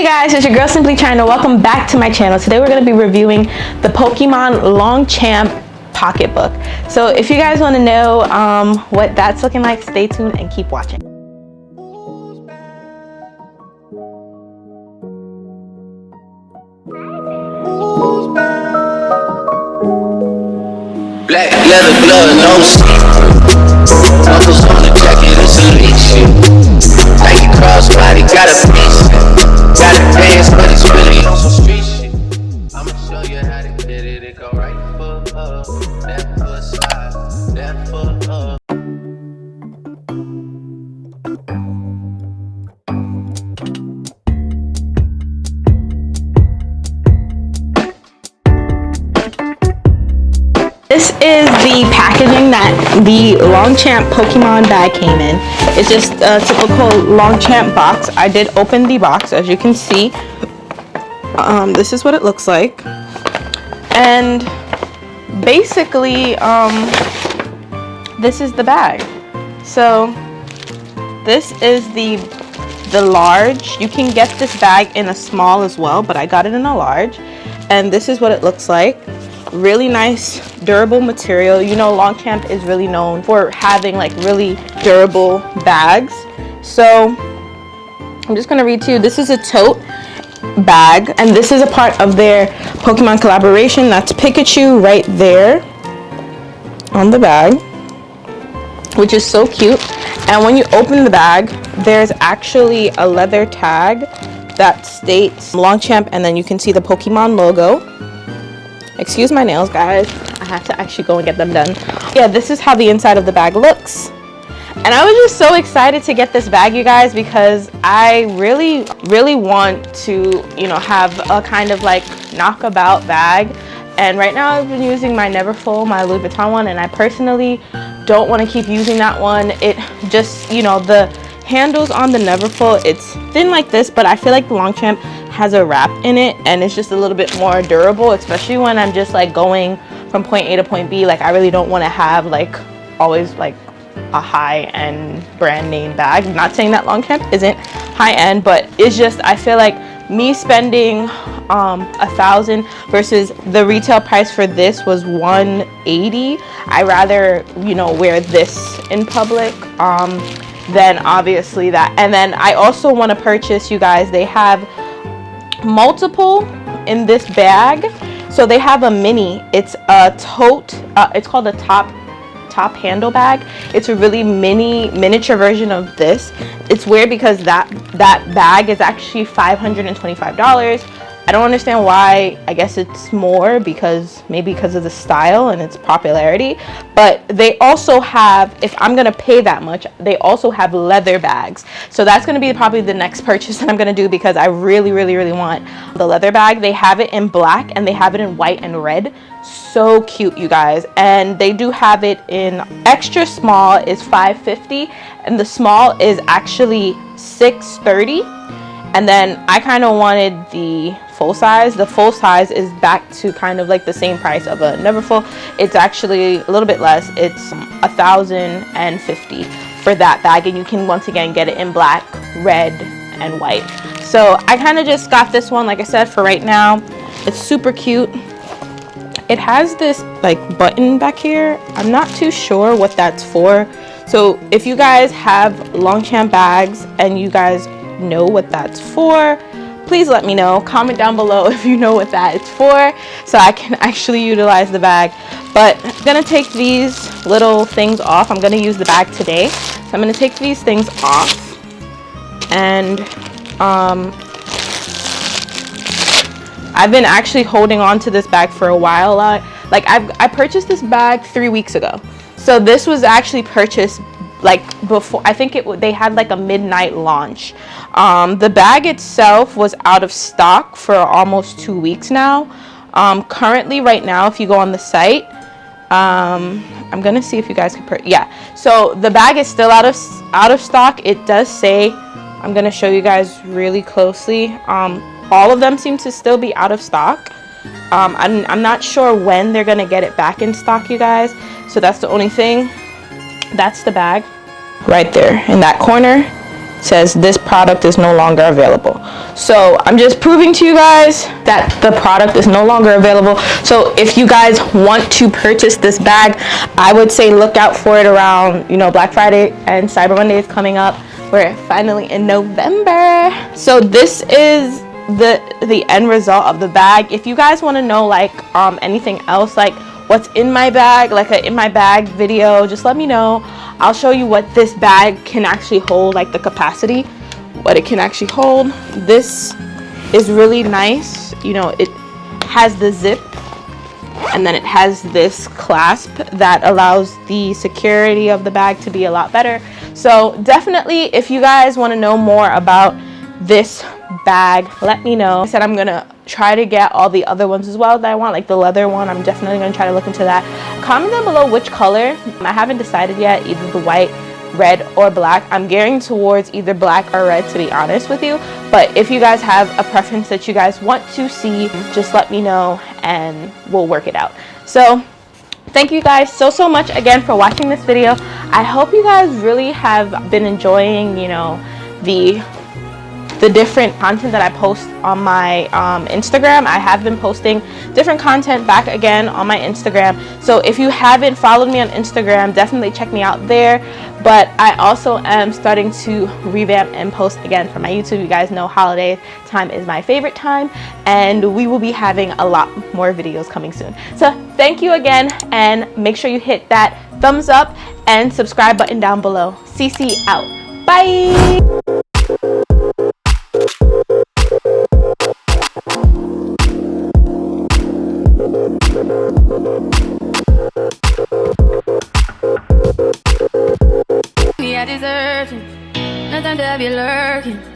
Hey guys, it's your girl Simply Chyna. Welcome back to my channel. Today we're going to be reviewing the Pokemon Longchamp pocketbook. So if you guys want to know what that's looking like, stay tuned and keep watching. Black leather glove, no see-through. Knuckles on the jacket, it's a leak shit. Like a crossbody, got a piece. Got a dance, but it's really on some street shit. I'ma show you how to get it. It go right foot up, left foot slide, left foot up. This is the packaging that the Longchamp Pokemon bag came in. It's just a typical Longchamp box. I did open the box, as you can see. This is what it looks like. And basically, this is the bag. So this is the large. You can get this bag in a small as well, but I got it in a large. And this is what it looks like. Really nice durable material. You know, Longchamp is really known for having like really durable bags. So I'm just gonna read to you. This is a tote bag, and this is a part of their Pokemon collaboration. That's Pikachu right there on the bag, which is so cute. And when you open the bag, there's actually a leather tag that states Longchamp, and then you can see the Pokemon logo. Excuse my nails, guys. I have to actually go and get them done. Yeah, this is how the inside of the bag looks. And I was just so excited to get this bag, you guys, because I really want to, you know, have a kind of like knockabout bag. And right now I've been using my Neverfull, my Louis Vuitton one, and I personally don't want to keep using that one. It just, you know, the handles on the Neverfull, it's thin like this, but I feel like the Longchamp has a wrap in it, and it's just a little bit more durable, especially when I'm just like going from point A to point B. Like, I really don't want to have like always like a high-end brand name bag. I'm not saying that Longchamp isn't high-end, but it's just, I feel like me spending $1,000 versus the retail price for this was $180. I rather, you know, wear this in public than obviously that. And then I also want to purchase, you guys, they have multiple in this bag. So they have a mini. It's a tote. It's called a top handle bag. It's a really miniature version of this. It's weird because that bag is actually $525. I don't understand why. I guess it's more because maybe because of the style and its popularity. But they also have, if I'm gonna pay that much, they also have leather bags. So that's gonna be probably the next purchase that I'm gonna do, because I really want the leather bag. They have it in black and they have it in white and red. So cute, you guys. And they do have it in extra small is $550, and the small is actually $630. And then I kind of wanted the full size. The full size is back to kind of like the same price of a Neverfull. It's actually a little bit less. It's $1,050 for that bag, and you can once again get it in black, red, and white. So I kind of just got this one, like I said, for right now. It's super cute. It has this like button back here. I'm not too sure what that's for. So if you guys have Longchamp bags and you guys know what that's for, please let me know. Comment down below if you know what that is for, so I can actually utilize the bag. But I'm gonna take these little things off. I'm gonna use the bag today, so I'm gonna take these things off. And I've been actually holding on to this bag for a while. Like I purchased this bag 3 weeks ago, so this was actually purchased like before. I think they had like a midnight launch. The bag itself was out of stock for almost 2 weeks now. Currently right now, if you go on the site, I'm gonna see if you guys can yeah, so the bag is still out of stock. It does say, I'm gonna show you guys really closely, all of them seem to still be out of stock. I'm not sure when they're gonna get it back in stock, you guys. So that's the only thing. That's the bag right there in that corner. says this product is no longer available. So I'm just proving to you guys that the product is no longer available. So if you guys want to purchase this bag, I would say look out for it around, you know, Black Friday and Cyber Monday is coming up. We're finally in November. So this is the end result of the bag. If you guys want to know like anything else, like what's in my bag, like a in my bag video, just let me know. I'll show you what this bag can actually hold, like the capacity, what it can actually hold. This is really nice. You know, it has the zip, and then it has this clasp that allows the security of the bag to be a lot better. So definitely, if you guys want to know more about this bag, let me know. I said I'm gonna try to get all the other ones as well that I want, like the leather one. I'm definitely gonna try to look into that. Comment down below which color. I haven't decided yet, either the white, red, or black. I'm gearing towards either black or red, to be honest with you. But if you guys have a preference that you guys want to see, just let me know and we'll work it out. So thank you guys so much again for watching this video. I hope you guys really have been enjoying, you know, the different content that I post on my Instagram. I have been posting different content back again on my Instagram. So if you haven't followed me on Instagram, definitely check me out there. But I also am starting to revamp and post again for my YouTube. You guys know holiday time is my favorite time, and we will be having a lot more videos coming soon. So thank you again, and make sure you hit that thumbs up and subscribe button down below. CC out. Bye. I deserve it. Nothing to be lurking.